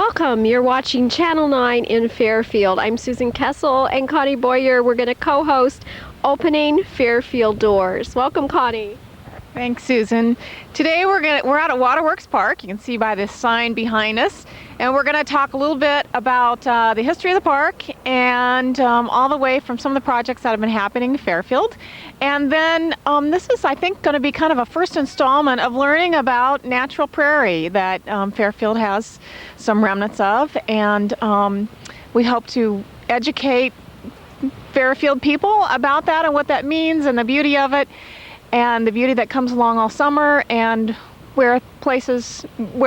Welcome. You're watching Channel 9 in Fairfield. I'm Susan Kessel and Connie Boyer. We're going to co-host Opening Fairfield Doors. Welcome, Connie. Thanks, Susan. Today we're out at Waterworks Park. You can see by this sign behind us, and we're going to talk a little bit about the history of the park and all the way from some of the projects that have been happening in Fairfield. And then this is, I think, going to be kind of a first installment of learning about natural prairie that Fairfield has some remnants of, and we hope to educate Fairfield people about that and what that means and the beauty of it, and the beauty that comes along all summer, and where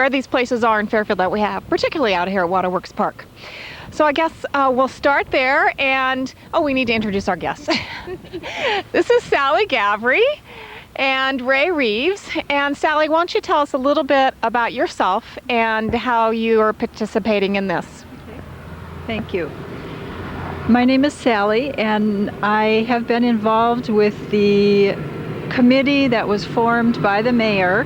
these places are in Fairfield that we have, particularly out here at Waterworks Park. So I guess we'll start there, and we need to introduce our guests. This is Sally Gavry and Ray Reeves. And Sally, why don't you tell us a little bit about yourself and how you are participating in this? Okay. Thank you. My name is Sally, and I have been involved with the committee that was formed by the mayor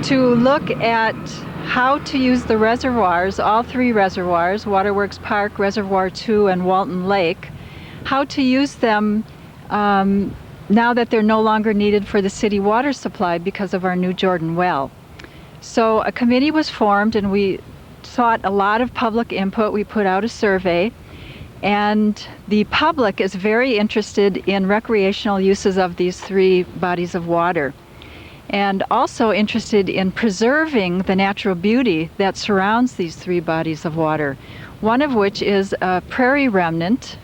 to look at how to use the reservoirs, all three reservoirs, Waterworks Park, Reservoir 2, and Walton Lake, how to use them now that they're no longer needed for the city water supply because of our new Jordan well. So a committee was formed, and we sought a lot of public input. We put out a survey. And the public is very interested in recreational uses of these three bodies of water, and also interested in preserving the natural beauty that surrounds these three bodies of water, one of which is a prairie remnant.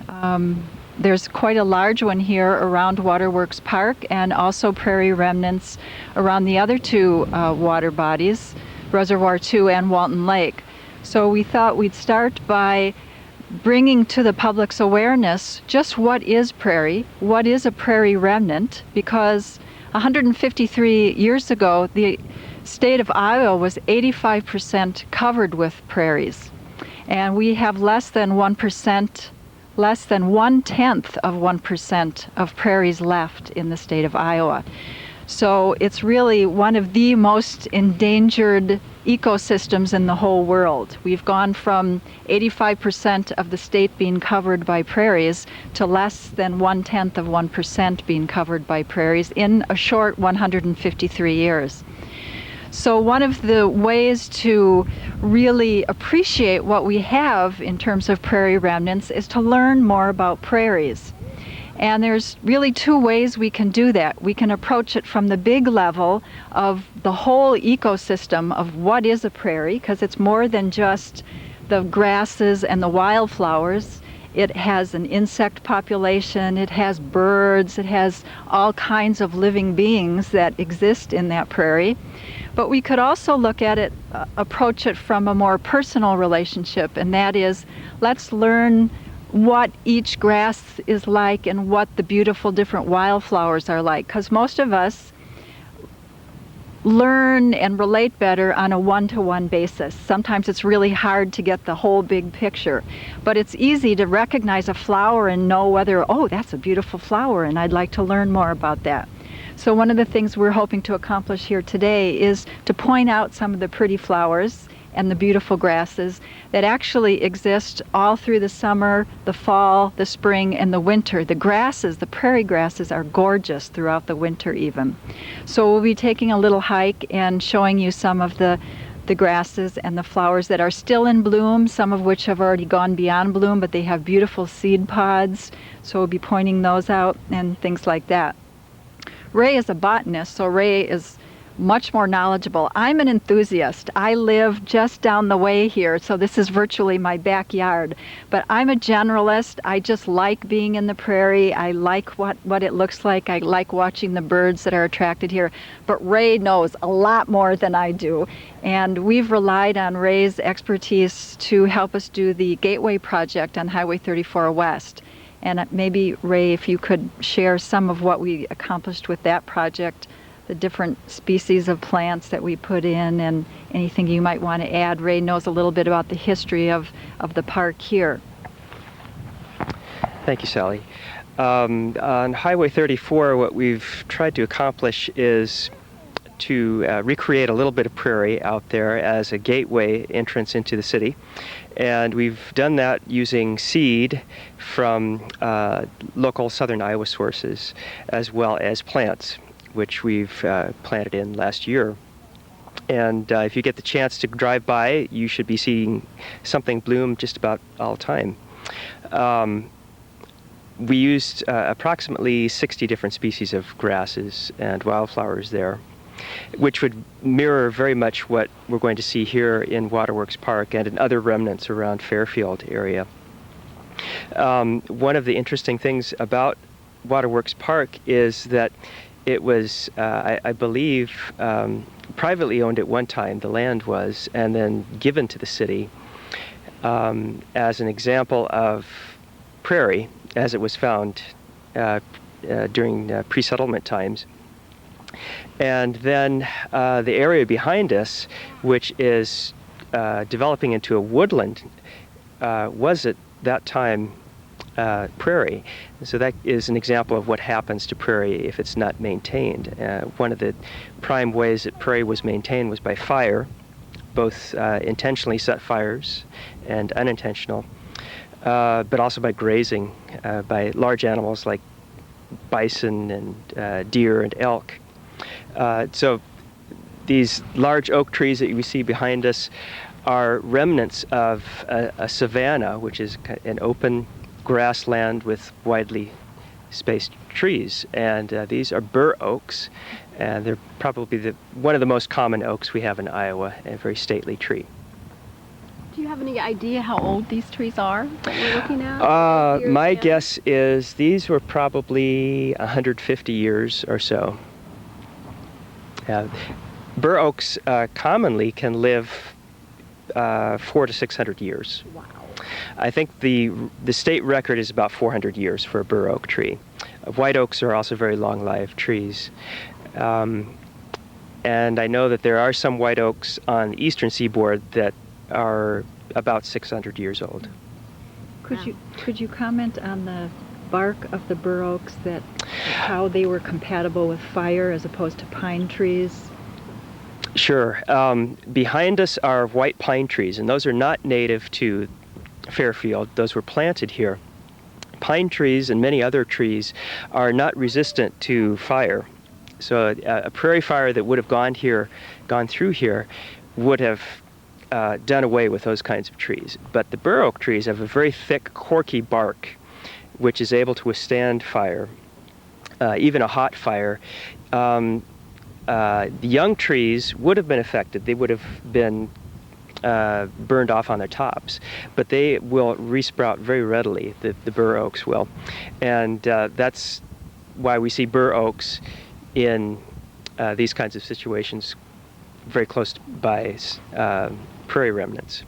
There's quite a large one here around Waterworks Park, and also prairie remnants around the other two water bodies, Reservoir 2 and Walton Lake. So we thought we'd start by bringing to the public's awareness just what is prairie, what is a prairie remnant, because 153 years ago the state of Iowa was 85% covered with prairies, and we have less than 1%, less than 1/10 of 1% of prairies left in the state of Iowa. So it's really one of the most endangered ecosystems in the whole world. We've gone from 85% of the state being covered by prairies to less than 1/10 of 1% being covered by prairies in a short 153 years. So one of the ways to really appreciate what we have in terms of prairie remnants is to learn more about prairies. And there's really two ways we can do that. We can approach it from the big level of the whole ecosystem of what is a prairie, because it's more than just the grasses and the wildflowers. It has an insect population, it has birds, it has all kinds of living beings that exist in that prairie. But we could also look at it, approach it from a more personal relationship, and that is, let's learn what each grass is like and what the beautiful different wildflowers are like, because most of us learn and relate better on a one-to-one basis. Sometimes it's really hard to get the whole big picture, but it's easy to recognize a flower and know whether, oh, that's a beautiful flower and I'd like to learn more about that. So one of the things we're hoping to accomplish here today is to point out some of the pretty flowers and the beautiful grasses that actually exist all through the summer, the fall, the spring, and the winter. The grasses, the prairie grasses, are gorgeous throughout the winter even. So we'll be taking a little hike and showing you some of the grasses and the flowers that are still in bloom, some of which have already gone beyond bloom, but they have beautiful seed pods, so we'll be pointing those out and things like that. Ray is a botanist, so Ray is much more knowledgeable. I'm an enthusiast. I live just down the way here, so this is virtually my backyard. But I'm a generalist. I just like being in the prairie. I like what it looks like. I like watching the birds that are attracted here. But Ray knows a lot more than I do. And we've relied on Ray's expertise to help us do the Gateway project on Highway 34 West. And maybe, Ray, if you could share some of what we accomplished with that project, the different species of plants that we put in, and anything you might want to add. Ray knows a little bit about the history of the park here. Thank you, Sally. On Highway 34, what we've tried to accomplish is to recreate a little bit of prairie out there as a gateway entrance into the city. And we've done that using seed from local southern Iowa sources, as well as plants, which we've planted in last year. And if you get the chance to drive by, you should be seeing something bloom just about all the time. We used approximately 60 different species of grasses and wildflowers there, which would mirror very much what we're going to see here in Waterworks Park and in other remnants around Fairfield area. One of the interesting things about Waterworks Park is that it was, I believe, privately owned at one time, the land was, and then given to the city as an example of prairie as it was found during pre-settlement times. And then the area behind us, which is developing into a woodland, was at that time prairie. So that is an example of what happens to prairie if it's not maintained. One of the prime ways that prairie was maintained was by fire, both intentionally set fires and unintentional, but also by grazing by large animals like bison and deer and elk. So these large oak trees that you see behind us are remnants of a savanna, which is an open grassland with widely spaced trees. And these are bur oaks, and they're probably one of the most common oaks we have in Iowa, a very stately tree. Do you have any idea how old these trees are that we're looking at? My guess is these were probably 150 years or so. Bur oaks commonly can live 400 to 600 years. Wow. I think the state record is about 400 years for a bur oak tree. White oaks are also very long-lived trees. And I know that there are some white oaks on the eastern seaboard that are about 600 years old. Could you comment on the bark of the bur oaks, that how they were compatible with fire as opposed to pine trees? Sure. Behind us are white pine trees, and those are not native to Fairfield. Those were planted here. Pine trees and many other trees are not resistant to fire. So a prairie fire that would have gone through here would have done away with those kinds of trees. But the bur oak trees have a very thick, corky bark, which is able to withstand fire, even a hot fire. The young trees would have been affected. They would have been burned off on their tops, but they will resprout very readily, the bur oaks will. And that's why we see bur oaks in these kinds of situations very close by prairie remnants.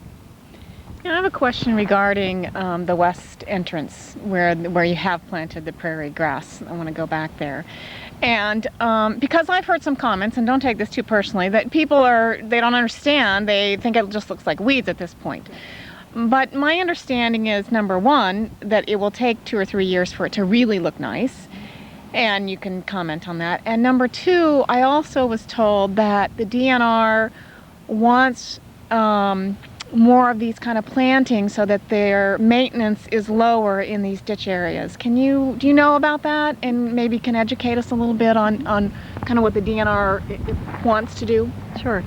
I have a question regarding the west entrance where you have planted the prairie grass. I want to go back there. And because I've heard some comments, and don't take this too personally, that they don't understand, they think it just looks like weeds at this point. But my understanding is, number one, that it will take 2 or 3 years for it to really look nice, and you can comment on that. And number two, I also was told that the DNR wants more of these kind of plantings so that their maintenance is lower in these ditch areas. Do you know about that, and maybe can educate us a little bit on kind of what the DNR wants to do? Sure.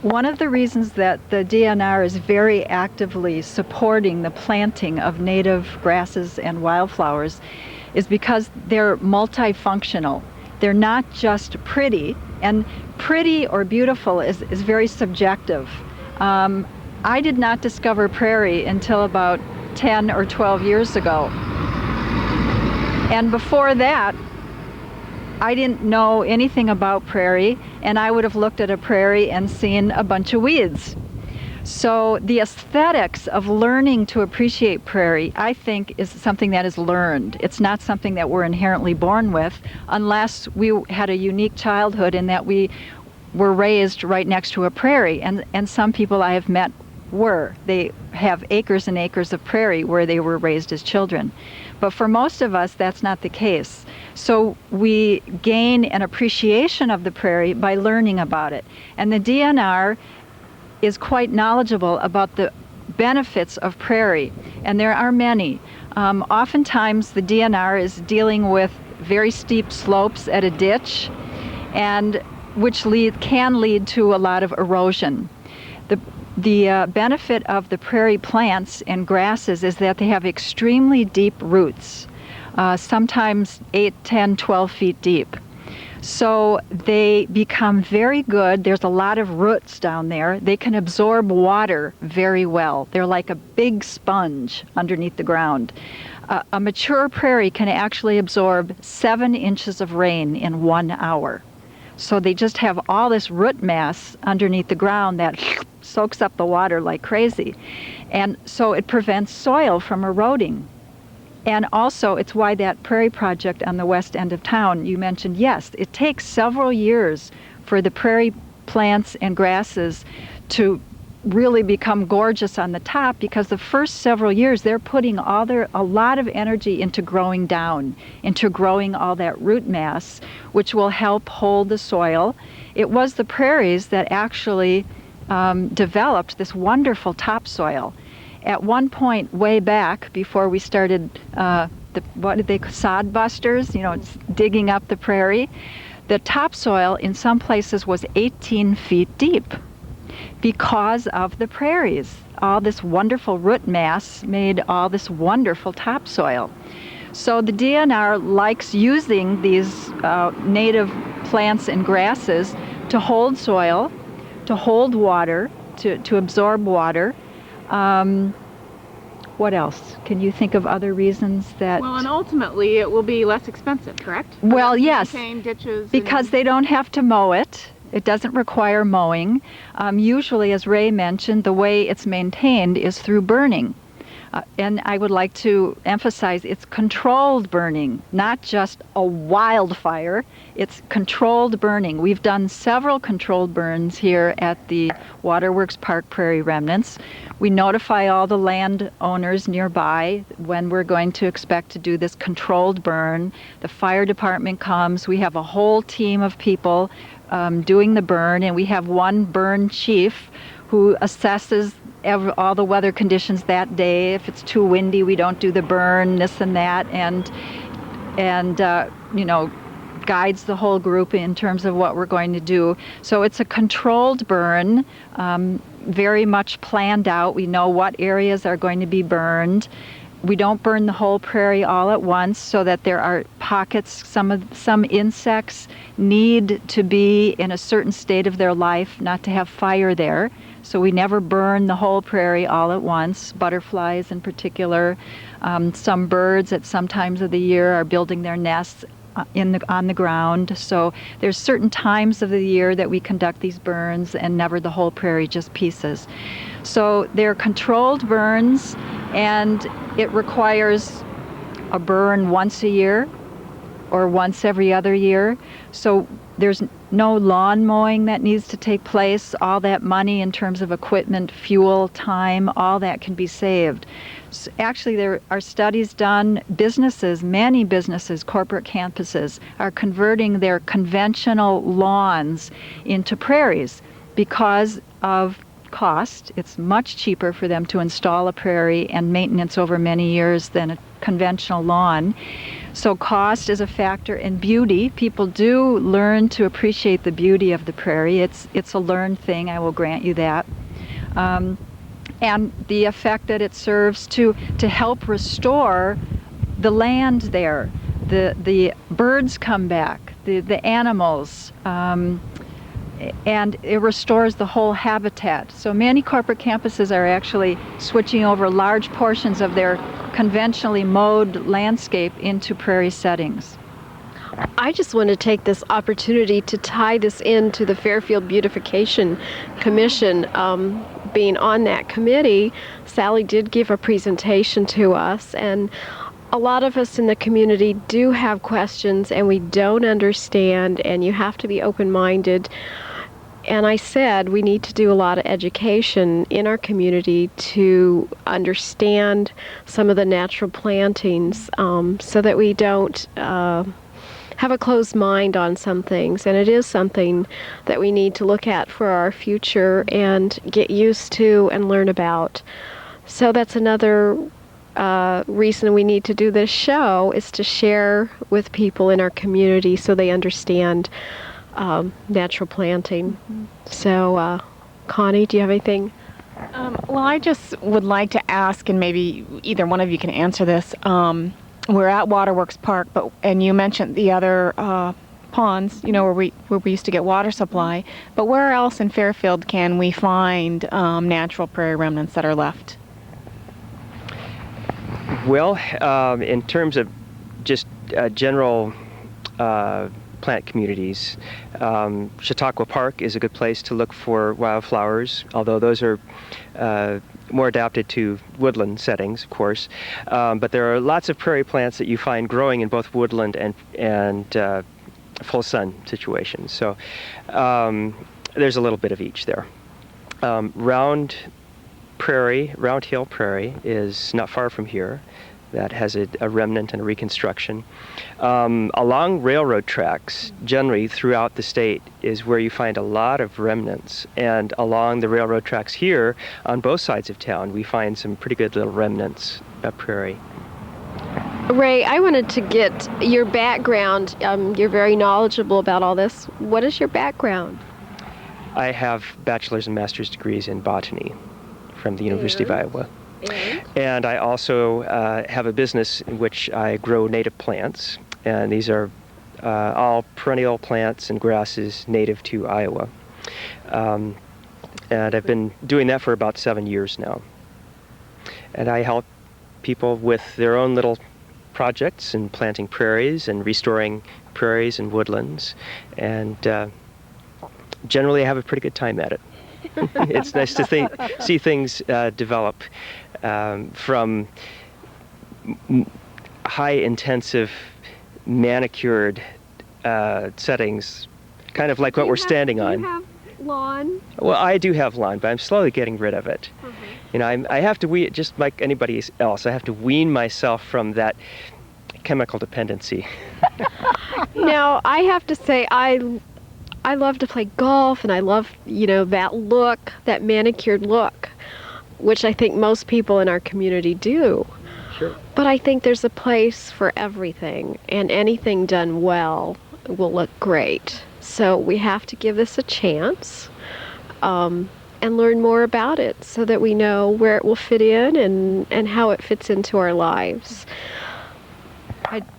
One of the reasons that the DNR is very actively supporting the planting of native grasses and wildflowers is because they're multifunctional. They're not just pretty, and pretty or beautiful is very subjective. I did not discover prairie until about 10 or 12 years ago. And before that, I didn't know anything about prairie, and I would have looked at a prairie and seen a bunch of weeds. So the aesthetics of learning to appreciate prairie, I think, is something that is learned. It's not something that we're inherently born with, unless we had a unique childhood in that we were raised right next to a prairie. And some people I have met were. They have acres and acres of prairie where they were raised as children. But for most of us, that's not the case. So we gain an appreciation of the prairie by learning about it. And the DNR is quite knowledgeable about the benefits of prairie, and there are many. Oftentimes the DNR is dealing with very steep slopes at a ditch, and which can lead to a lot of erosion. The benefit of the prairie plants and grasses is that they have extremely deep roots, sometimes 8, 10, 12 feet deep. So they become very good. There's a lot of roots down there. They can absorb water very well. They're like a big sponge underneath the ground. A mature prairie can actually absorb 7 inches of rain in 1 hour. So they just have all this root mass underneath the ground that soaks up the water like crazy. And so it prevents soil from eroding. And also, it's why that prairie project on the west end of town, you mentioned, yes, it takes several years for the prairie plants and grasses to really become gorgeous on the top, because the first several years they're putting a lot of energy into growing down, into growing all that root mass, which will help hold the soil. It was the prairies that actually developed this wonderful topsoil. At one point way back, before we started sod busters, digging up the prairie, the topsoil in some places was 18 feet deep because of the prairies. All this wonderful root mass made all this wonderful topsoil. So the DNR likes using these native plants and grasses to hold soil, to hold water, to absorb water. What else? Can you think of other reasons that... Well, and ultimately it will be less expensive, correct? Well, yes, Ditches because they don't have to mow it. It doesn't require mowing. Usually, as Ray mentioned, the way it's maintained is through burning. And I would like to emphasize it's controlled burning, not just a wildfire. It's controlled burning. We've done several controlled burns here at the Waterworks Park Prairie Remnants. We notify all the landowners nearby when we're going to expect to do this controlled burn. The fire department comes. We have a whole team of people doing the burn, and we have one burn chief who assesses all the weather conditions that day. If it's too windy, we don't do the burn, this and that, and guides the whole group in terms of what we're going to do. So it's a controlled burn, very much planned out. We know what areas are going to be burned. We don't burn the whole prairie all at once, so that there are pockets. Some insects need to be in a certain state of their life not to have fire there. So we never burn the whole prairie all at once, butterflies in particular. Some birds at some times of the year are building their nests on the ground. So there's certain times of the year that we conduct these burns, and never the whole prairie, just pieces. So they're controlled burns, and it requires a burn once a year or once every other year. So there's no lawn mowing that needs to take place. All that money in terms of equipment, fuel, time, all that can be saved. Actually, there are studies done. Many businesses, corporate campuses, are converting their conventional lawns into prairies because of cost. It's much cheaper for them to install a prairie and maintenance over many years than a conventional lawn. So cost is a factor, and beauty. People do learn to appreciate the beauty of the prairie. It's a learned thing, I will grant you that. And the effect that it serves to help restore the land there. The birds come back, the animals, and it restores the whole habitat. So many corporate campuses are actually switching over large portions of their conventionally mowed landscape into prairie settings. I just want to take this opportunity to tie this into the Fairfield Beautification Commission. Being on that committee, Sally did give a presentation to us, and a lot of us in the community do have questions and we don't understand, and you have to be open-minded. And I said we need to do a lot of education in our community to understand some of the natural plantings, so that we don't have a closed mind on some things. And it is something that we need to look at for our future and get used to and learn about. So that's another reason we need to do this show, is to share with people in our community so they understand natural planting. So, Connie, do you have anything? Well, I just would like to ask, and maybe either one of you can answer this. We're at Waterworks Park, and you mentioned the other ponds, where we used to get water supply. But where else in Fairfield can we find natural prairie remnants that are left? Well, in terms of just general plant communities, Chautauqua Park is a good place to look for wildflowers, although those are more adapted to woodland settings, of course. But there are lots of prairie plants that you find growing in both woodland and full sun situations. So there's a little bit of each there. Round Hill Prairie is not far from here. That has a remnant and a reconstruction. Along railroad tracks, generally throughout the state, is where you find a lot of remnants. And along the railroad tracks here, on both sides of town, we find some pretty good little remnants of prairie. Ray, I wanted to get your background. You're very knowledgeable about all this. What is your background? I have bachelor's and master's degrees in botany from the University of Iowa. And I also have a business in which I grow native plants, and these are all perennial plants and grasses native to Iowa. And I've been doing that for about 7 years now. And I help people with their own little projects in planting prairies and restoring prairies and woodlands, and generally I have a pretty good time at it. It's nice to see things develop from high-intensive, manicured settings, kind of like what we're standing on. Do you have lawn? Well, I do have lawn, but I'm slowly getting rid of it. I have to just like anybody else, I have to wean myself from that chemical dependency. Now, I have to say, I love to play golf, and I love, that look, that manicured look, which I think most people in our community do. Sure. But I think there's a place for everything, and anything done well will look great. So we have to give this a chance and learn more about it so that we know where it will fit in and how it fits into our lives.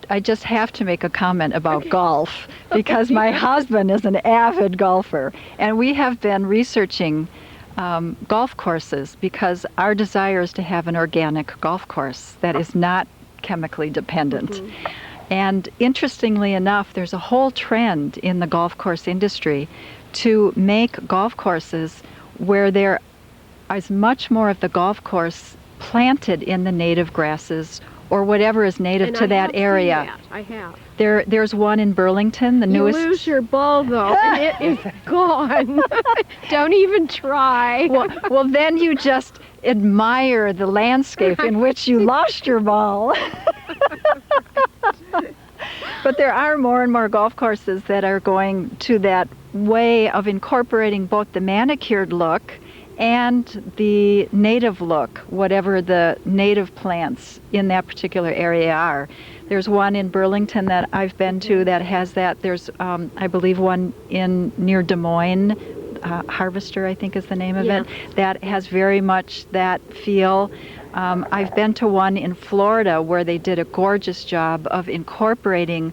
I just have to make a comment about golf, because my husband is an avid golfer, and we have been researching golf courses because our desire is to have an organic golf course that is not chemically dependent. And interestingly enough, there's a whole trend in the golf course industry to make golf courses where there is much more of the golf course planted in the native grasses or whatever is native to that area. I have. There's one in Burlington, the newest. You lose your ball though, and it is gone. Don't even try. Well, then you just admire the landscape in which you lost your ball. But there are more and more golf courses that are going to that way of incorporating both the manicured look and the native look, whatever the native plants in that particular area are. There's one in Burlington that I've been to that has that. There's, I believe, one near Des Moines, Harvester, I think is the name of it, that has very much that feel. I've been to one in Florida where they did a gorgeous job of incorporating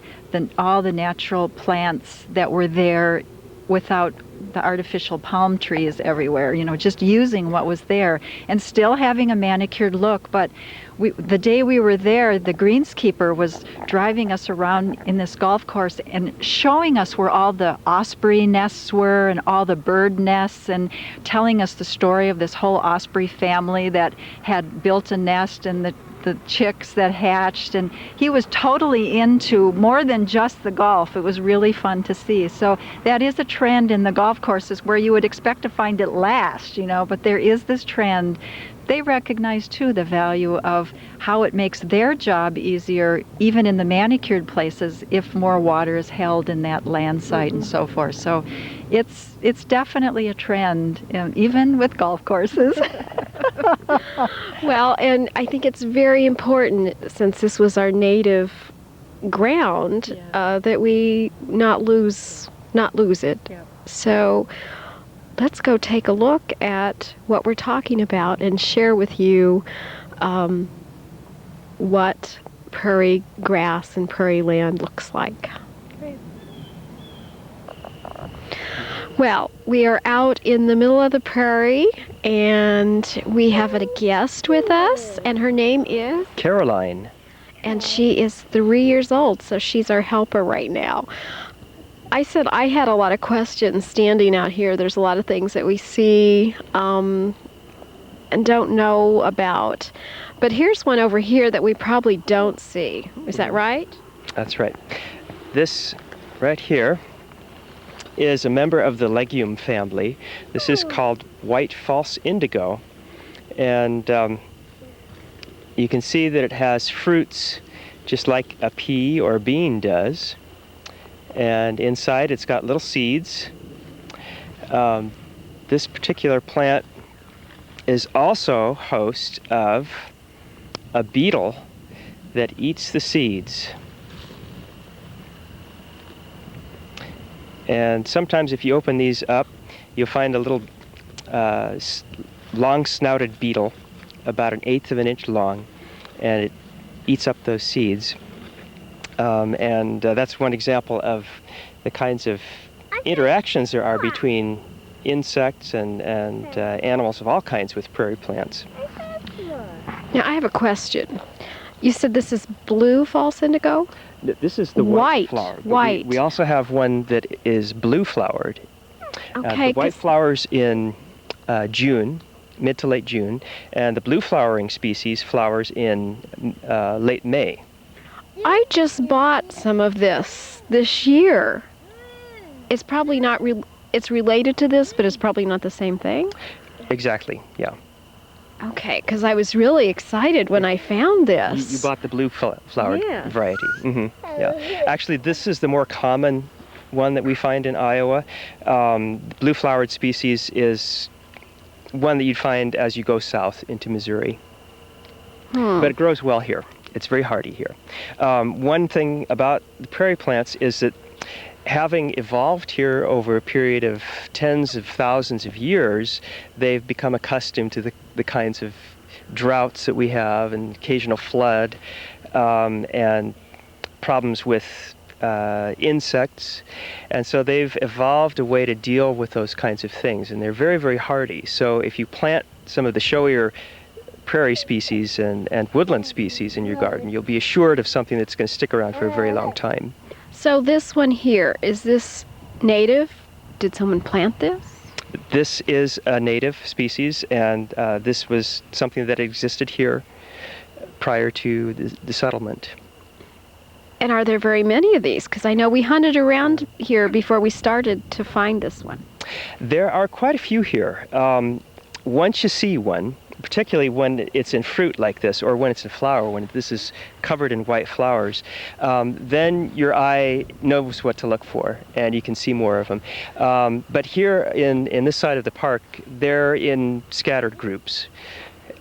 all the natural plants that were there without the artificial palm trees everywhere, just using what was there and still having a manicured look. But the day we were there, the greenskeeper was driving us around in this golf course and showing us where all the osprey nests were and all the bird nests, and telling us the story of this whole osprey family that had built a nest, and the chicks that hatched, and he was totally into more than just the golf. It was really fun to see. So that is a trend in the golf courses where you would expect to find it last, but there is this trend. They recognize too the value of how it makes their job easier, even in the manicured places, if more water is held in that land site and so forth. So it's definitely a trend, even with golf courses. Well, and I think it's very important, since this was our native ground, that we not lose it. Yeah. So let's go take a look at what we're talking about and share with you what prairie grass and prairie land looks like. Great. Well, we are out in the middle of the prairie, and we have a guest with us, and her name is Caroline. and she is 3 years old, so she's our helper right now. I said I had a lot of questions standing out here. There's a lot of things that we see and don't know about. But here's one over here that we probably don't see. Is that right? That's right. This right here is a member of the legume family. This is called white false indigo. And you can see that it has fruits just like a pea or a bean does. And inside it's got little seeds. This particular plant is also host of a beetle that eats the seeds. And sometimes if you open these up, you'll find a little long-snouted beetle, about 1/8 of an inch long, and it eats up those seeds. And that's one example of the kinds of interactions there are between insects and animals of all kinds with prairie plants. Now, I have a question. You said this is blue false indigo? This is the white flower. But White. We also have one that is blue flowered. Okay. The white flowers in June, mid to late June, and the blue flowering species flowers in late May. I just bought some of this year. It's probably not, it's related to this, but it's probably not the same thing. Exactly, yeah. Okay, because I was really excited when I found this. You bought the blue flowered Yeah. variety. Yeah. Actually, this is the more common one that we find in Iowa. The blue flowered species is one that you'd find as you go south into Missouri. But it grows well here. It's very hardy here. One thing about the prairie plants is that having evolved here over a period of tens of thousands of years, they've become accustomed to the kinds of droughts that we have and occasional flood and problems with insects. And so they've evolved a way to deal with those kinds of things, and they're very, very hardy. So if you plant some of the showier prairie species and woodland species in your garden, you'll be assured of something that's going to stick around for a very long time. So this one here, is this native? Did someone plant this? This is a native species, and this was something that existed here prior to the settlement. And are there very many of these? Because I know we hunted around here before we started to find this one. There are quite a few here. Once you see one, particularly when it's in fruit like this, or when it's in flower, when this is covered in white flowers, then your eye knows what to look for, and you can see more of them. But here in this side of the park, they're in scattered groups.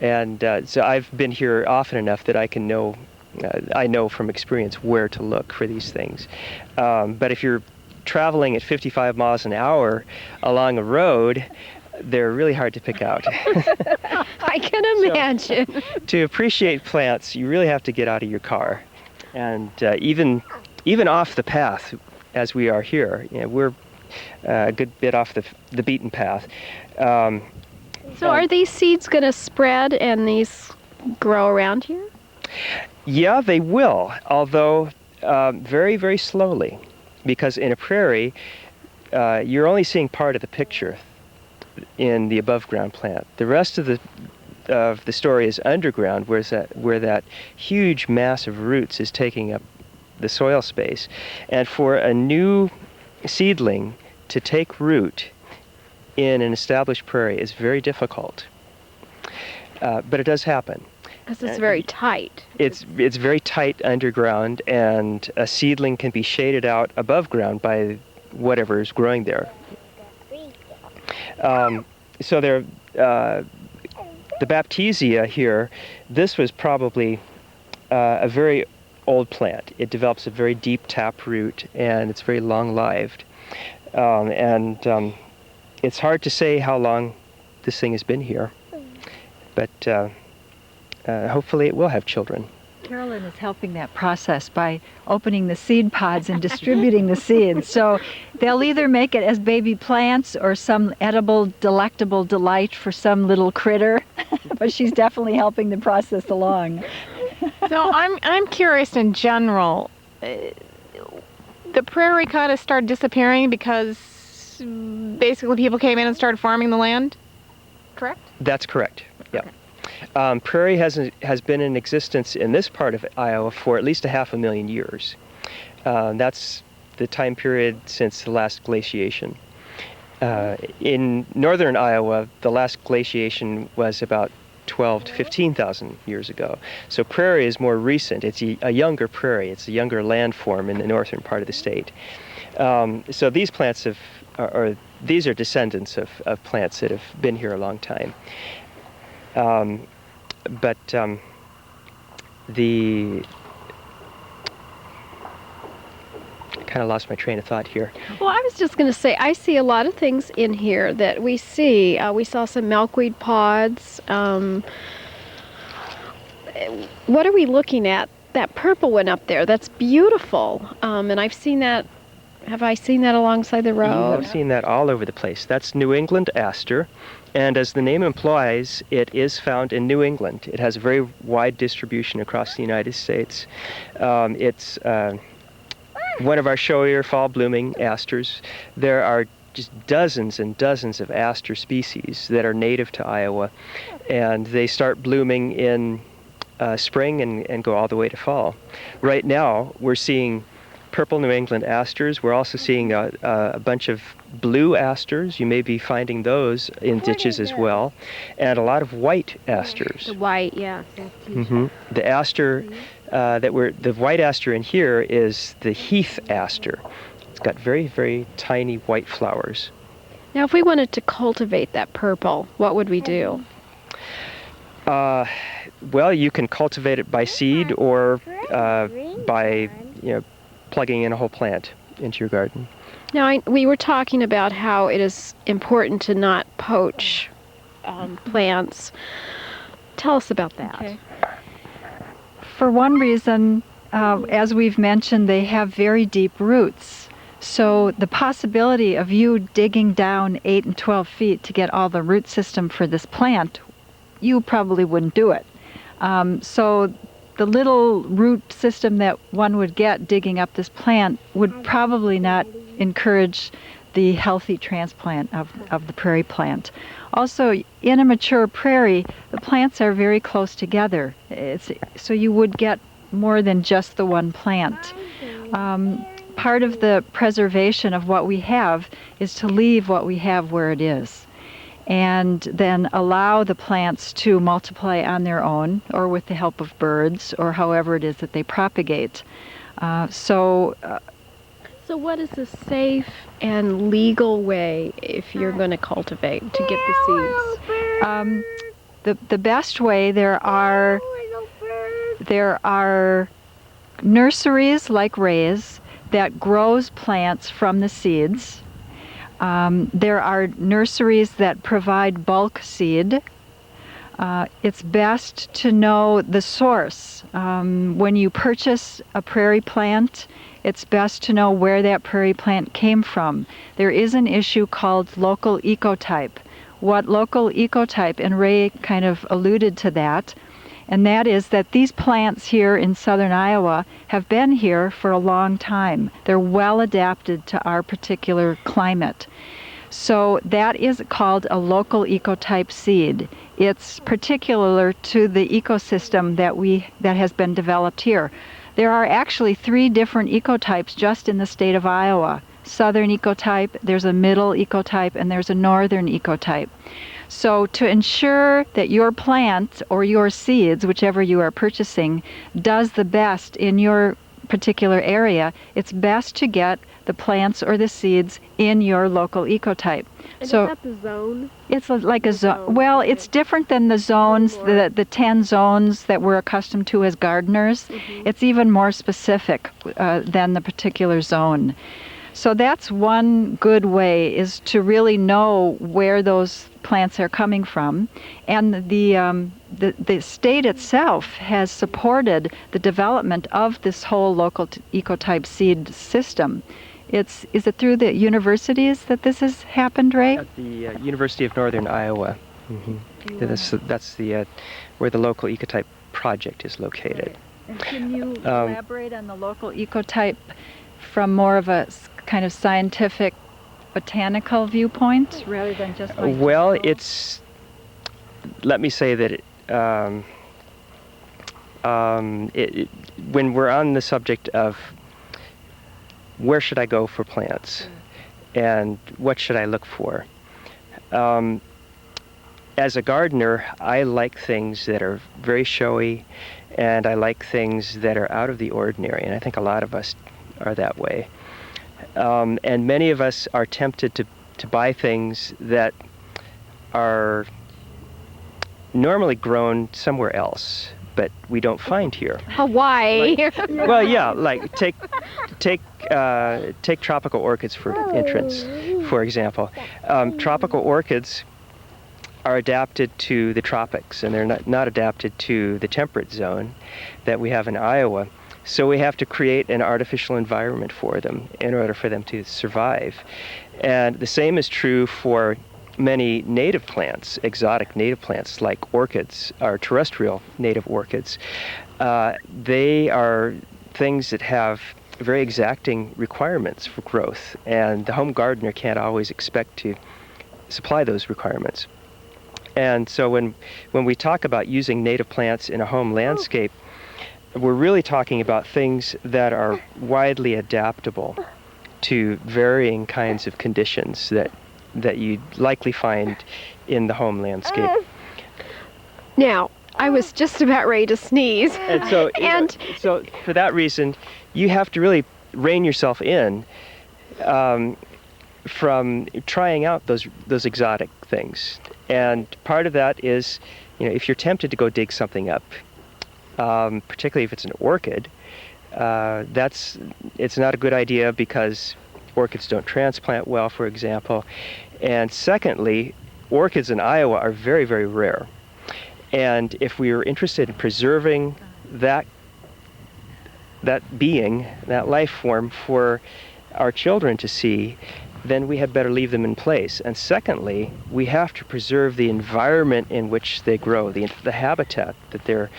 And so I've been here often enough that I know from experience where to look for these things. But if you're traveling at 55 miles an hour along a road, they're really hard to pick out. I can imagine. So, to appreciate plants, you really have to get out of your car. And even off the path, as we are here, we're a good bit off the beaten path. So are these seeds going to spread and these grow around here? Yeah, they will, although very, very slowly. Because in a prairie, you're only seeing part of the picture in the above ground plant. The rest of of the story is underground, where that huge mass of roots is taking up the soil space. And for a new seedling to take root in an established prairie is very difficult. But it does happen. Because it's very tight. It's very tight underground, and a seedling can be shaded out above ground by whatever is growing there. So there, the Baptisia here, this was probably a very old plant. It develops a very deep tap root, and it's very long-lived. It's hard to say how long this thing has been here, but hopefully it will have children. Carolyn is helping that process by opening the seed pods and distributing the seeds. So they'll either make it as baby plants or some edible, delectable delight for some little critter, but she's definitely helping the process along. So I'm curious in general. The prairie kind of started disappearing because basically people came in and started farming the land, correct? That's correct. Yeah. Prairie has been in existence in this part of Iowa for at least 500,000 years. That's the time period since the last glaciation. In northern Iowa, the last glaciation was about 12 to 15,000 years ago. So prairie is more recent. It's a younger prairie. It's a younger landform in the northern part of the state. So these plants these are descendants of plants that have been here a long time. I kind of lost my train of thought here. Well, I was just going to say, I see a lot of things in here that we see. We saw some milkweed pods. What are we looking at? That purple one up there, that's beautiful. And I've seen that. Have I seen that alongside the road? I've seen that all over the place. That's New England aster. And as the name implies, it is found in New England. It has a very wide distribution across the United States. It's one of our showier fall-blooming asters. There are just dozens and dozens of aster species that are native to Iowa, and they start blooming in spring and go all the way to fall. Right now, we're seeing purple New England asters. We're also seeing a bunch of blue asters. You may be finding those in ditches as well, and a lot of white asters. The white, yeah. Mm-hmm. The aster the white aster in here is the heath aster. It's got very, very tiny white flowers. Now, if we wanted to cultivate that purple, what would we do? Well, you can cultivate it by seed or by plugging in a whole plant into your garden. Now, we were talking about how it is important to not poach plants. Tell us about that. Okay. For one reason, as we've mentioned, they have very deep roots. So the possibility of you digging down 8 and 12 feet to get all the root system for this plant, you probably wouldn't do it. So the little root system that one would get digging up this plant would probably not encourage the healthy transplant of the prairie plant. Also, in a mature prairie, the plants are very close together. So you would get more than just the one plant. Part of the preservation of what we have is to leave what we have where it is, and then allow the plants to multiply on their own or with the help of birds or however it is that they propagate. So what is a safe and legal way if you're going to cultivate to get the seeds? The best way, there are nurseries like Ray's that grows plants from the seeds. There are nurseries that provide bulk seed. It's best to know the source. When you purchase a prairie plant, it's best to know where that prairie plant came from. There is an issue called local ecotype. What local ecotype, and Ray kind of alluded to that, and that is that these plants here in southern Iowa have been here for a long time. They're well adapted to our particular climate. So that is called a local ecotype seed. It's particular to the ecosystem that has been developed here. There are actually 3 different ecotypes just in the state of Iowa. Southern ecotype, there's a middle ecotype, and there's a northern ecotype. So to ensure that your plant or your seeds, whichever you are purchasing, does the best in your particular area, it's best to get the plants or the seeds in your local ecotype. And so is that the zone? it's like a zone. zone, Well, okay. it's different than the zones, the 10 zones that we're accustomed to as gardeners. It's even more specific than the particular zone. So that's one good way, is to really know where those plants are coming from. And the state itself has supported the development of this whole local ecotype seed system. Is it through the universities that this has happened, Ray? At the University of Northern Iowa. That's the where the local ecotype project is located. And can you elaborate on the local ecotype from more of a kind of scientific, botanical viewpoint rather than just like... Well, let me say that when we're on the subject of where should I go for plants and what should I look for, as a gardener, I like things that are very showy, and I like things that are out of the ordinary, and I think a lot of us are that way. And many of us are tempted to buy things that are normally grown somewhere else, but we don't find here. Hawaii. Well, yeah, like take tropical orchids for instance, for example. Tropical orchids are adapted to the tropics, and they're not adapted to the temperate zone that we have in Iowa. So we have to create an artificial environment for them in order for them to survive. And the same is true for many native plants, exotic native plants like orchids, or terrestrial native orchids. They are things that have very exacting requirements for growth, and the home gardener can't always expect to supply those requirements. And so when we talk about using native plants in a home landscape, we're really talking about things that are widely adaptable to varying kinds of conditions that you'd likely find in the home landscape. Now, I was just about ready to sneeze. And so, so for that reason, you have to really rein yourself in from trying out those exotic things. And part of that is, if you're tempted to go dig something up, particularly if it's an orchid, it's not a good idea because orchids don't transplant well, for example. And secondly, orchids in Iowa are very, very rare. And if we are interested in preserving that being, that life form for our children to see, then we had better leave them in place. And secondly, we have to preserve the environment in which they grow, the habitat that they're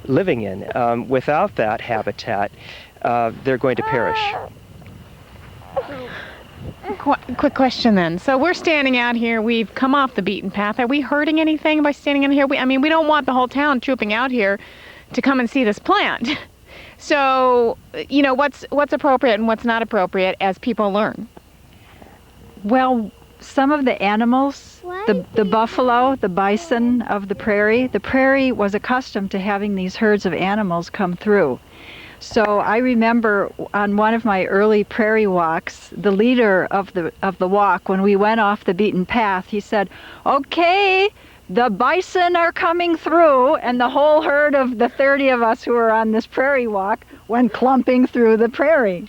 living in. Without that habitat, they're going to perish. Quick question then. So we're standing out here. We've come off the beaten path. Are we hurting anything by standing in here? We don't want the whole town trooping out here to come and see this plant. So, what's appropriate and what's not appropriate as people learn? Well, some of the animals, the buffalo, the bison of the prairie was accustomed to having these herds of animals come through. So I remember on one of my early prairie walks, the leader of the walk, when we went off the beaten path, he said, "Okay, the bison are coming through," and the whole herd of the 30 of us who were on this prairie walk went clumping through the prairie.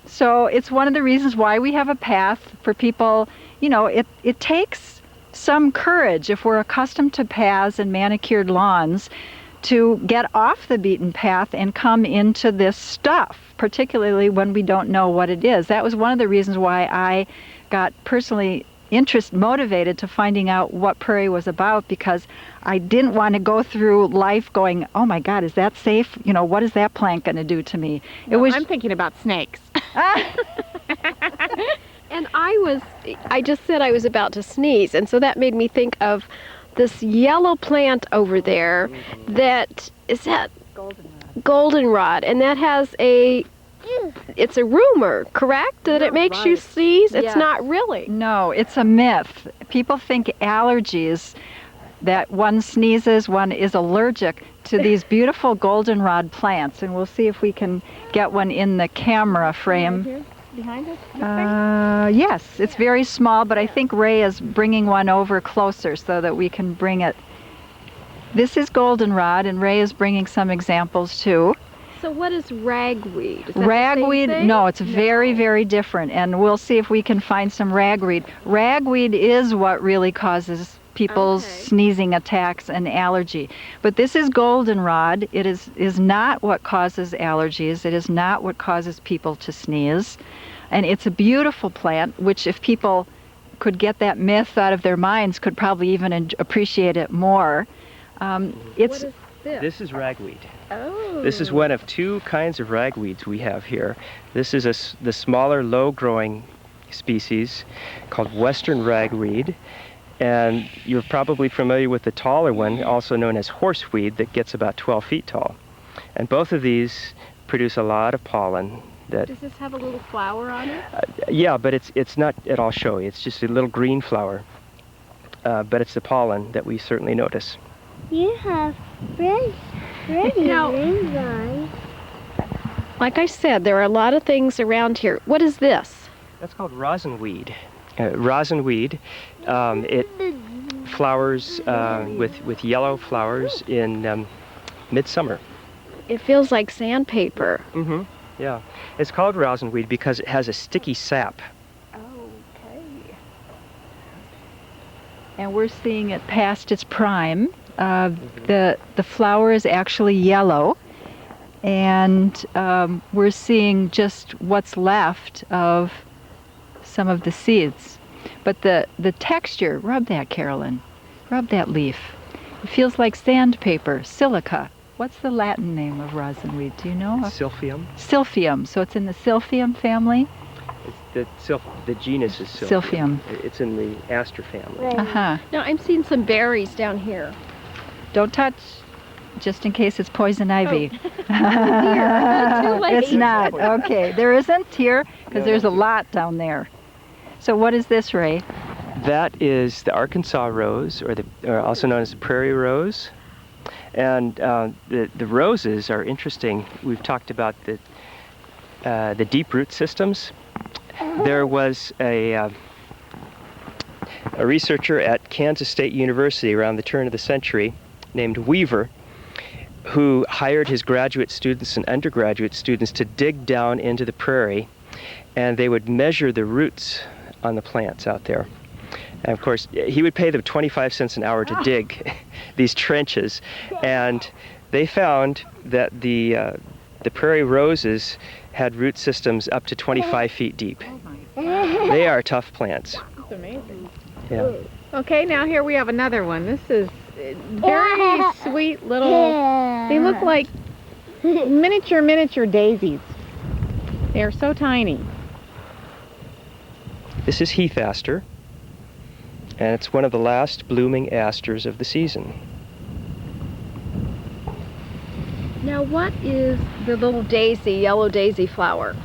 So it's one of the reasons why we have a path for people. It takes some courage, if we're accustomed to paths and manicured lawns, to get off the beaten path and come into this stuff, particularly when we don't know what it is. That was one of the reasons why I got personally motivated to finding out what prairie was about, because I didn't want to go through life going, "Oh my God, is that safe? What is that plant going to do to me?" I'm thinking about snakes. And I just said I was about to sneeze, and so that made me think of this yellow plant over there is that goldenrod, and that has it's a rumor, correct? That it makes you sneeze? It's Yes. not really. No, it's a myth. People think allergies, that one sneezes, one is allergic to these beautiful goldenrod plants. And we'll see if we can get one in the camera frame. Here, behind us? Yes, it's very small, but I think Ray is bringing one over closer so that we can bring it. This is goldenrod, and Ray is bringing some examples too. So what is ragweed? Is that Ragweed, the same thing? no, it's very, very different, and we'll see if we can find some ragweed. Ragweed is what really causes people's Okay. sneezing attacks and allergy. But this is goldenrod. It is not what causes allergies. It is not what causes people to sneeze. And it's a beautiful plant, which if people could get that myth out of their minds, could probably even appreciate it more. What It's is this? This is ragweed. Oh. This is one of two kinds of ragweeds we have here. This is the smaller, low-growing species called western ragweed, and you're probably familiar with the taller one, also known as horseweed, that gets about 12 feet tall. And both of these produce a lot of pollen. Does this have a little flower on it? Yeah, but it's not at all showy. It's just a little green flower, but it's the pollen that we certainly notice. You have pretty Now- rings on. Like I said, there are a lot of things around here. What is this? That's called rosinweed. Rosinweed, it flowers with yellow flowers in midsummer. It feels like sandpaper. Mm-hmm. Yeah. It's called rosinweed because it has a sticky sap. Okay. And we're seeing it past its prime. The flower is actually yellow, and we're seeing just what's left of some of the seeds. But the texture, rub that, Carolyn. Rub that leaf. It feels like sandpaper, silica. What's the Latin name of rosinweed? Do you know? Silphium. Silphium. So it's in the Silphium family? The genus is Silphium. Silphium. It's in the aster family. Uh-huh. Now I'm seeing some berries down here. Don't touch, just in case it's poison ivy. Too late. It's not. Okay. There isn't here because No, there's no. a lot down there. So what is this, Ray? That is the Arkansas rose, or also known as the prairie rose. And the roses are interesting. We've talked about the deep root systems. There was a researcher at Kansas State University around the turn of the century named Weaver, who hired his graduate students and undergraduate students to dig down into the prairie, and they would measure the roots on the plants out there. And of course, he would pay them 25 cents an hour to dig these trenches, and they found that the prairie roses had root systems up to 25 feet deep. They are tough plants. That's amazing. Yeah. Okay, now here we have another one. This is very sweet little, they look like miniature daisies. They are so tiny. This is heath aster, and it's one of the last blooming asters of the season. Now what is the little daisy, yellow daisy flower?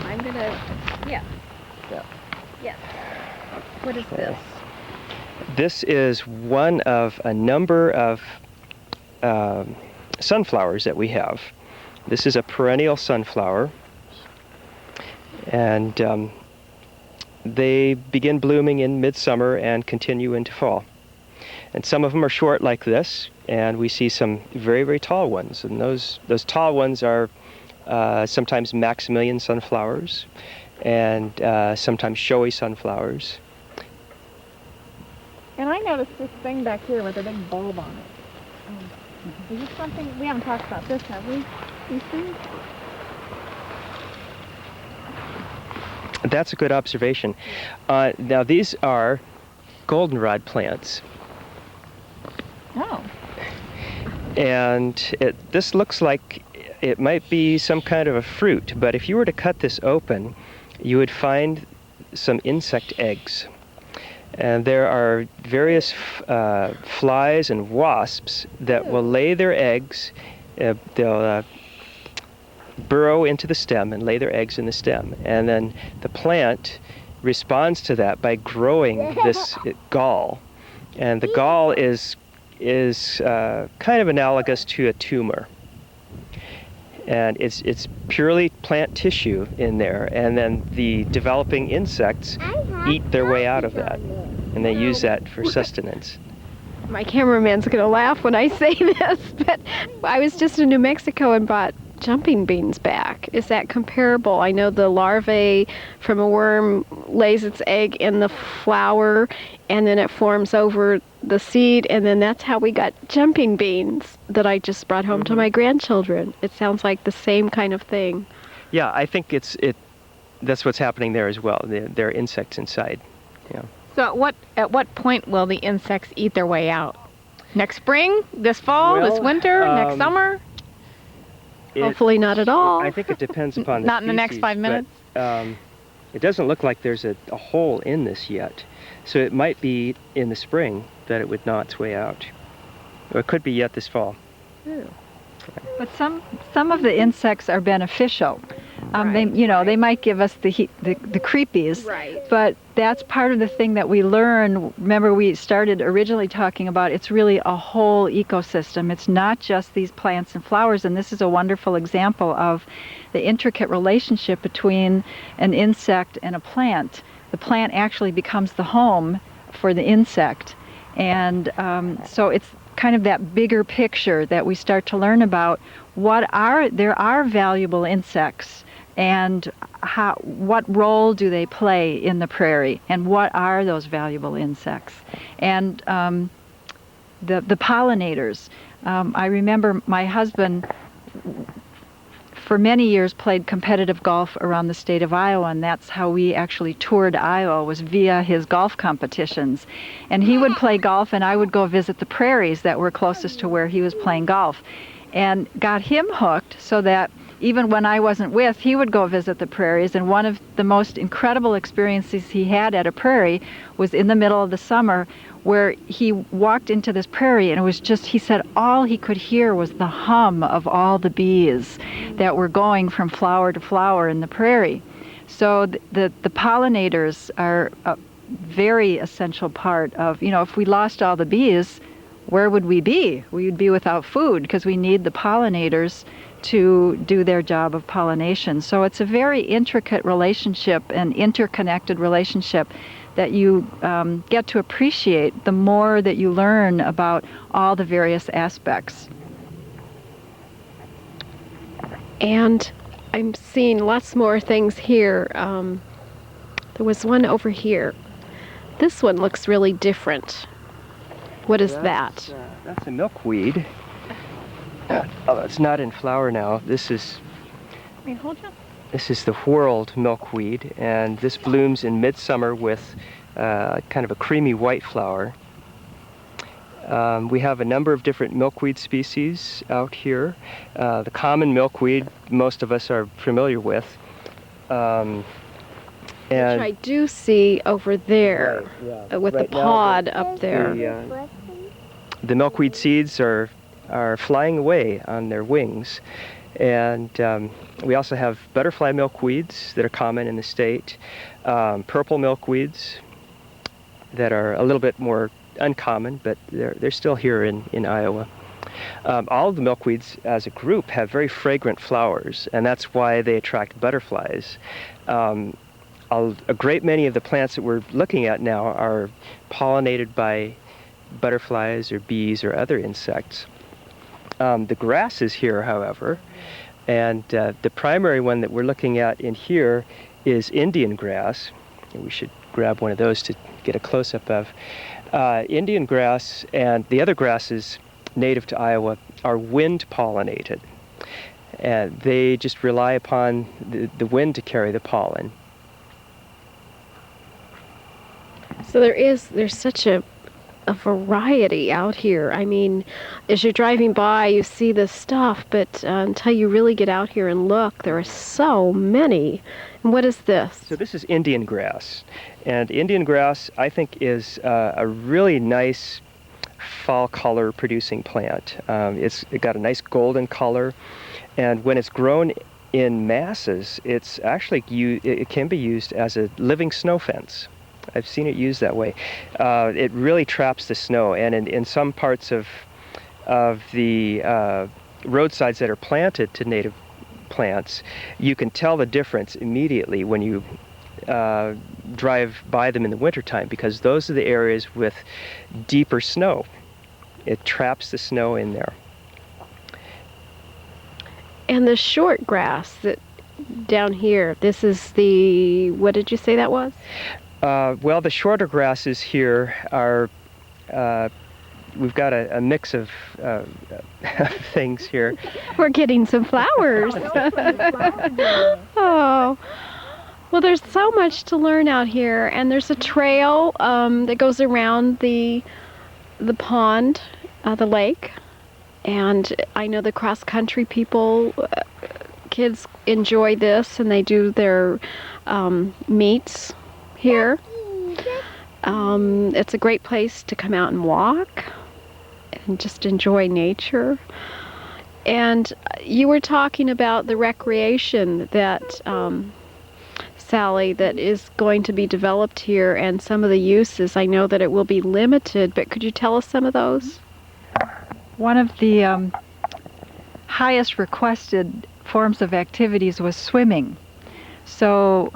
I'm gonna, yes. Yeah. Yes. What is this? This is one of a number of sunflowers that we have. This is a perennial sunflower, and they begin blooming in midsummer and continue into fall. And some of them are short like this, and we see some very, very tall ones. And those tall ones are sometimes Maximilian sunflowers and sometimes showy sunflowers. And I noticed this thing back here with a big bulb on it. Is this something, we haven't talked about this, have we? These things? That's a good observation. Now these are goldenrod plants. Oh. And this looks like it might be some kind of a fruit, but if you were to cut this open, you would find some insect eggs. And there are various flies and wasps that will lay their eggs. They'll burrow into the stem and lay their eggs in the stem. And then the plant responds to that by growing this gall. And the gall is kind of analogous to a tumor. And it's purely plant tissue in there. And then the developing insects eat their way out of that. And they use that for sustenance. My cameraman's going to laugh when I say this, but I was just in New Mexico and brought jumping beans back. Is that comparable? I know the larvae from a worm lays its egg in the flower, and then it forms over the seed, and then that's how we got jumping beans that I just brought home to my grandchildren. It sounds like the same kind of thing. Yeah, I think that's what's happening there as well. There are insects inside. Yeah. So at what point will the insects eat their way out? Next spring? This fall? This winter? Next summer? Hopefully not at all. I think it depends upon the Not in the next 5 minutes? But, it doesn't look like there's a hole in this yet. So it might be in the spring that it would gnaw its way out. Or it could be yet this fall. But some of the insects are beneficial. They might give us the creepies, but that's part of the thing that we learn. Remember, we started originally talking about it's really a whole ecosystem. It's not just these plants and flowers, and this is a wonderful example of the intricate relationship between an insect and a plant. The plant actually becomes the home for the insect, and so it's kind of that bigger picture that we start to learn about there are valuable insects, and what role do they play in the prairie, and what are those valuable insects, and the pollinators. I remember my husband for many years played competitive golf around the state of Iowa, and that's how we actually toured Iowa, was via his golf competitions. And he would play golf and I would go visit the prairies that were closest to where he was playing golf, and got him hooked so that even when I wasn't with, he would go visit the prairies. And one of the most incredible experiences he had at a prairie was in the middle of the summer, where he walked into this prairie, and it was just, he said, all he could hear was the hum of all the bees that were going from flower to flower in the prairie. So the pollinators are a very essential part of, if we lost all the bees, where would we be? We would be without food, because we need the pollinators to do their job of pollination. So it's a very intricate relationship, an interconnected relationship that you get to appreciate the more that you learn about all the various aspects. And I'm seeing lots more things here. There was one over here. This one looks really different. What is that? That's a milkweed. It's not in flower now. This is the whorled milkweed, and this blooms in midsummer with kind of a creamy white flower. We have a number of different milkweed species out here. The common milkweed, most of us are familiar with. And which I do see over there, with the pod up there. The milkweed seeds are flying away on their wings. And we also have butterfly milkweeds that are common in the state, purple milkweeds that are a little bit more uncommon, but they're still here in Iowa. All of the milkweeds as a group have very fragrant flowers, and that's why they attract butterflies. A great many of the plants that we're looking at now are pollinated by butterflies or bees or other insects. The grass is here, however, and the primary one that we're looking at in here is Indian grass. And we should grab one of those to get a close-up of. Indian grass and the other grasses native to Iowa are wind-pollinated, and they just rely upon the wind to carry the pollen. So there's such a a variety out here. I mean, as you're driving by, you see this stuff, but until you really get out here and look, there are so many. And what is this? So this is Indian grass. And Indian grass, I think, is a really nice fall color producing plant. It got a nice golden color, and when it's grown in masses, it's actually it can be used as a living snow fence. I've seen it used that way. It really traps the snow, and in some parts of the roadsides that are planted to native plants, you can tell the difference immediately when you drive by them in the wintertime, because those are the areas with deeper snow. It traps the snow in there. And the short grass that down here, this is the, what did you say that was? Well, the shorter grasses here are, we've got a mix of things here. We're getting some flowers. Oh, well, there's so much to learn out here, and there's a trail that goes around the pond, the lake, and I know the cross-country people, kids enjoy this, and they do their meets here. It's a great place to come out and walk and just enjoy nature. And you were talking about the recreation that, Sally, that is going to be developed here, and some of the uses. I know that it will be limited, but could you tell us some of those? One of the highest requested forms of activities was swimming. So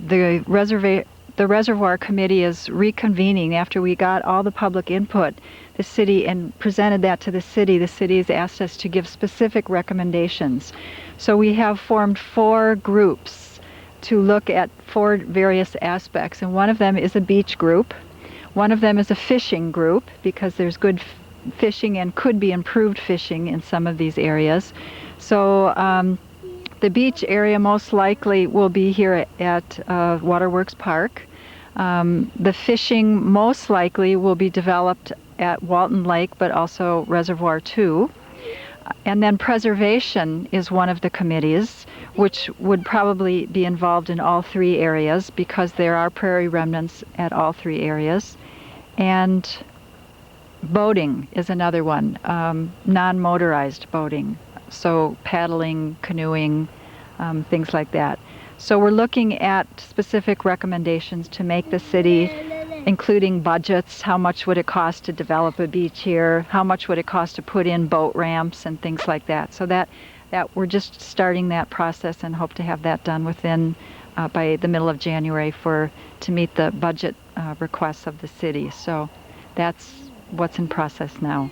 the reservoir committee is reconvening after we got all the public input. The city, and presented that to the city. The city has asked us to give specific recommendations. So we have formed 4 groups to look at 4 various aspects, and one of them is a beach group. One of them is a fishing group, because there's good fishing and could be improved fishing in some of these areas. So the beach area most likely will be here at Waterworks Park. The fishing most likely will be developed at Walton Lake, but also Reservoir 2. And then preservation is one of the committees, which would probably be involved in all 3 areas, because there are prairie remnants at all 3 areas. And boating is another one, non-motorized boating, so paddling, canoeing, things like that. So we're looking at specific recommendations to make the city, including budgets. How much would it cost to develop a beach here? How much would it cost to put in boat ramps and things like that? So that we're just starting that process, and hope to have that done within by the middle of January to meet the budget requests of the city. So that's what's in process now.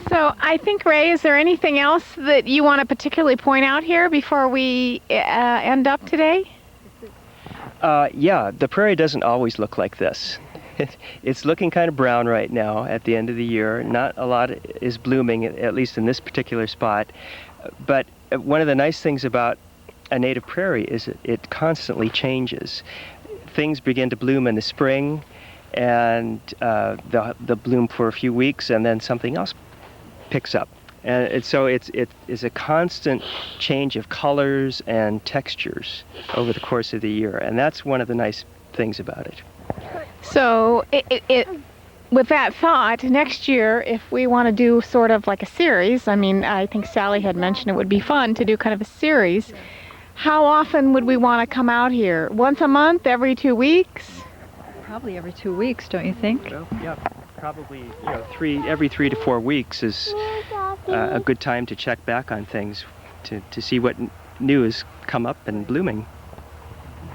So I think, Ray, is there anything else that you want to particularly point out here before we end up today? Yeah, the prairie doesn't always look like this. It's looking kind of brown right now at the end of the year. Not a lot is blooming, at least in this particular spot. But one of the nice things about a native prairie is it constantly changes. Things begin to bloom in the spring, and they'll bloom for a few weeks, and then something else picks up. And so it is a constant change of colors and textures over the course of the year, and that's one of the nice things about it. So with that thought, next year, if we want to do sort of like a series, I mean, I think Sally had mentioned it would be fun to do kind of a series. How often would we want to come out here? Once a month, every 2 weeks? Probably every 2 weeks, don't you think? Well, yeah, probably every 3 to 4 weeks is a good time to check back on things, to see what new has come up and blooming.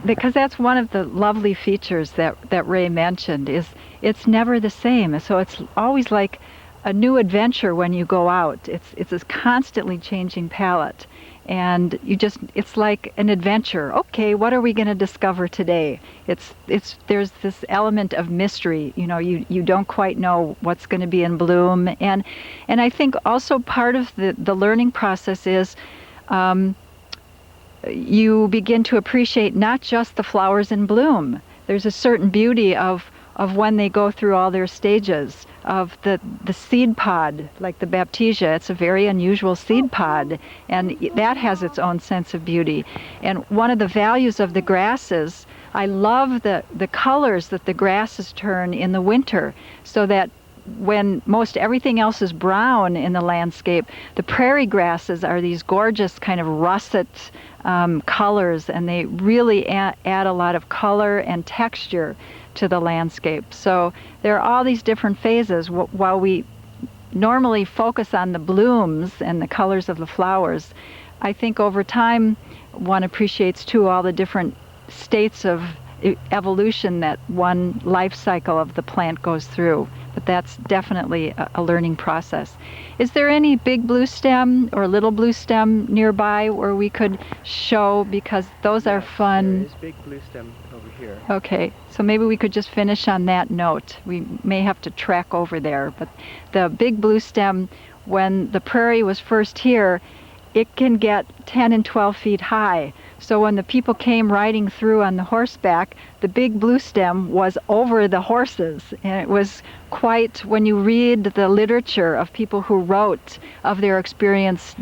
Because that's one of the lovely features that Ray mentioned, is it's never the same. So it's always like a new adventure when you go out. It's a constantly changing palette. And it's like an adventure. Okay, what are we going to discover today? There's this element of mystery. You don't quite know what's going to be in bloom. And I think also part of the learning process is you begin to appreciate not just the flowers in bloom. There's a certain beauty of of when they go through all their stages of the seed pod, like the baptisia. It's a very unusual seed pod, and that has its own sense of beauty. And one of the values of the grasses, I love the colors that the grasses turn in the winter, so that when most everything else is brown in the landscape, the prairie grasses are these gorgeous kind of russet colors, and they really add a lot of color and texture to the landscape. So there are all these different phases. While we normally focus on the blooms and the colors of the flowers, I think over time one appreciates too all the different states of evolution that one life cycle of the plant goes through. But that's definitely a learning process. Is there any big blue stem or little blue stem nearby where we could show, because those are fun? There is big blue stem over here. Okay, so maybe we could just finish on that note. We may have to track over there, but the big blue stem, when the prairie was first here, it can get 10 and 12 feet high. So when the people came riding through on the horseback, the big blue stem was over the horses. And it was quite, when you read the literature of people who wrote of their experience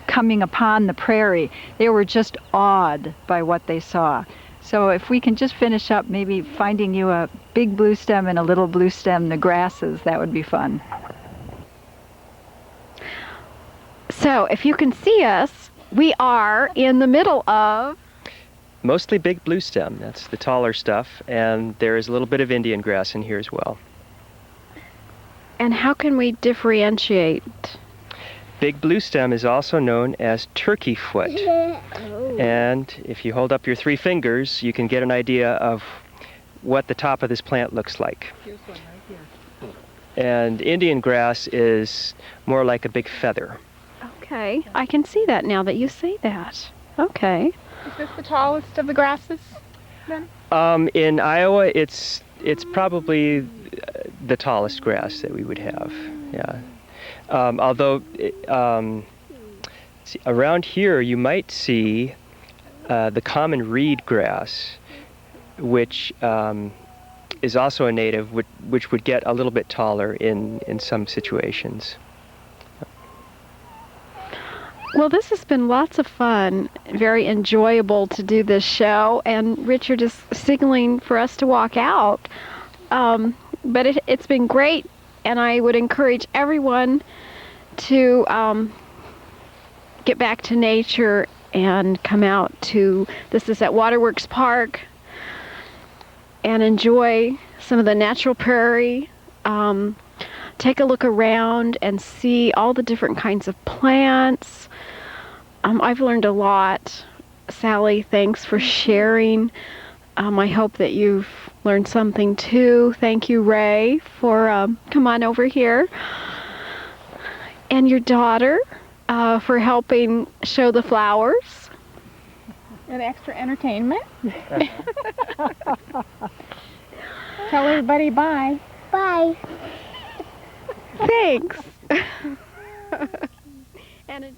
coming upon the prairie, they were just awed by what they saw. So if we can just finish up maybe finding you a big blue stem and a little blue stem, the grasses, that would be fun. So if you can see us, we are in the middle of... Mostly big blue stem, that's the taller stuff, and there is a little bit of Indian grass in here as well. And how can we differentiate? Big blue stem is also known as turkey foot. And if you hold up your 3 fingers, you can get an idea of what the top of this plant looks like. Here's one right here. And Indian grass is more like a big feather. Okay, I can see that now that you say that. Okay. Is this the tallest of the grasses then? In Iowa, it's probably the tallest grass that we would have. Yeah. Although see, around here you might see the common reed grass, which is also a native, which would get a little bit taller in some situations. Well, this has been lots of fun, very enjoyable to do this show, and Richard is signaling for us to walk out. But it's been great, and I would encourage everyone to get back to nature and come out to, this is at Waterworks Park, and enjoy some of the natural prairie. Take a look around and see all the different kinds of plants. I've learned a lot. Sally, thanks for sharing. I hope that you've learned something too. Thank you, Ray, for come on over here. And your daughter for helping show the flowers. And extra entertainment. Tell everybody bye. Bye. Thanks. And